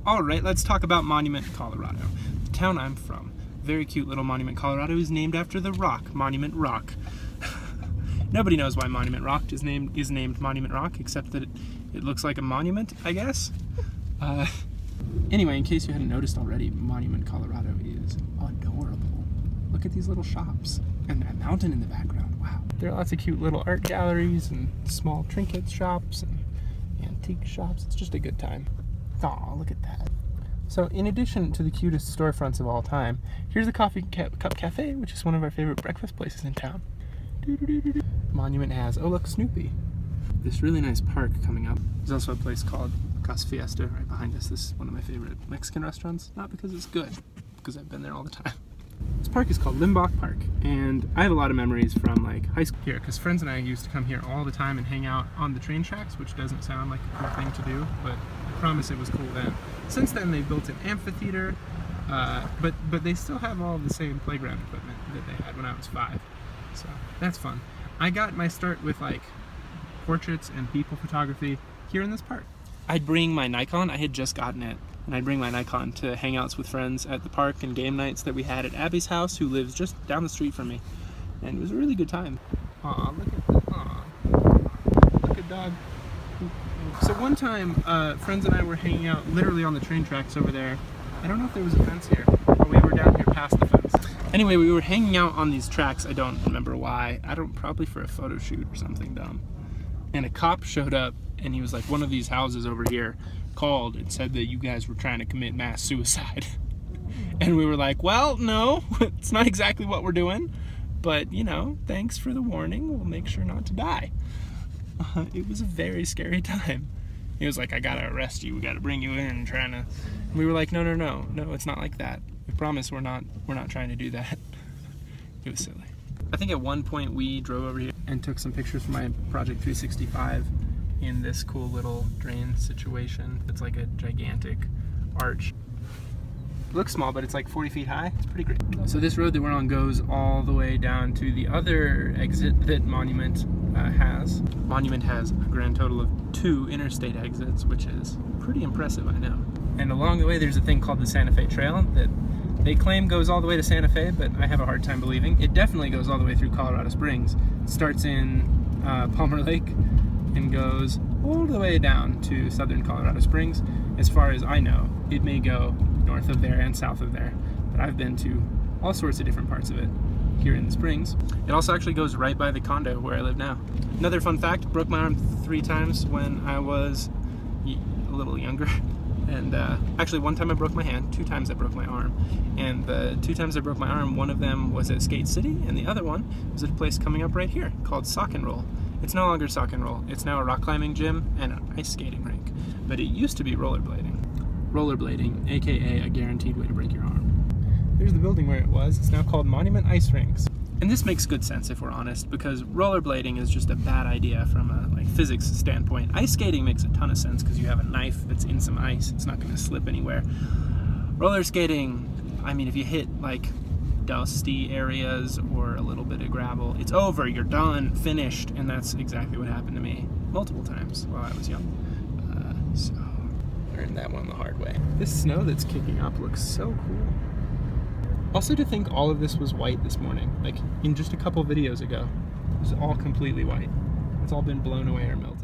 Alright, let's talk about Monument, Colorado, the town I'm from. Very cute little Monument, Colorado is named after the rock, Monument Rock. Nobody knows why Monument Rock is named Monument Rock, except that it looks like a monument, I guess. Anyway, in case you hadn't noticed already, Monument, Colorado is adorable. Look at these little shops and that mountain in the background. Wow. There are lots of cute little art galleries and small trinket shops and antique shops. It's just a good time. Aw, look at that. So in addition to the cutest storefronts of all time, here's the Coffee Cup Cafe, which is one of our favorite breakfast places in town. Monument has, oh look, Snoopy. This really nice park coming up. There's also a place called Casa Fiesta right behind us. This is one of my favorite Mexican restaurants. Not because it's good, because I've been there all the time. This park is called Limbach Park, and I have a lot of memories from like high school here, because friends and I used to come here all the time and hang out on the train tracks, which doesn't sound like a cool thing to do, but I promise it was cool then. Since then, they built an amphitheater, but they still have all the same playground equipment that they had when I was 5, so that's fun. I got my start with like portraits and people photography here in this park. I'd bring my Nikon, I had just gotten it, and I'd bring my Nikon to hangouts with friends at the park and game nights that we had at Abby's house, who lives just down the street from me. And it was a really good time. Aw, look at the, aw, look at dog. So one time, friends and I were hanging out literally on the train tracks over there. I don't know if there was a fence here, but we were down here past the fence. Anyway, we were hanging out on these tracks, I don't remember why. Probably for a photo shoot or something dumb. And a cop showed up, and he was like, one of these houses over here called and said that you guys were trying to commit mass suicide. And we were like, well, no, it's not exactly what we're doing, but you know, thanks for the warning, we'll make sure not to die. It was a very scary time. He was like, I gotta arrest you, we gotta bring you in and trying to, and we were like, no, it's not like that. We promise we're not trying to do that. It was silly. I think at one point we drove over here and took some pictures for my Project 365 in this cool little drain situation. It's like a gigantic arch. It looks small, but it's like 40 feet high. It's pretty great. So this road that we're on goes all the way down to the other exit that Monument has. Monument has a grand total of 2 interstate exits, which is pretty impressive, I know. And along the way there's a thing called the Santa Fe Trail that they claim goes all the way to Santa Fe, but I have a hard time believing. It definitely goes all the way through Colorado Springs. It starts in Palmer Lake and goes all the way down to southern Colorado Springs. As far as I know, it may go north of there and south of there, but I've been to all sorts of different parts of it here in the Springs. It also actually goes right by the condo where I live now. Another fun fact, broke my arm 3 times when I was a little younger. And actually one time I broke my hand, 2 times I broke my arm. And the 2 times I broke my arm, one of them was at Skate City, and the other one was at a place coming up right here called Sock and Roll. It's no longer Sock and Roll, it's now a rock climbing gym and an ice skating rink. But it used to be rollerblading. Rollerblading, aka a guaranteed way to break your arm. There's the building where it was. It's now called Monument Ice Rinks. And this makes good sense if we're honest, because rollerblading is just a bad idea from a physics standpoint. Ice skating makes a ton of sense because you have a knife that's in some ice. It's not going to slip anywhere. Roller skating, I mean, if you hit like dusty areas or a little bit of gravel, it's over, you're done, finished. And that's exactly what happened to me multiple times while I was young. So learned that one the hard way. This snow that's kicking up looks so cool. Also, to think all of this was white this morning, like in just a couple videos ago, it was all completely white. It's all been blown away or melted.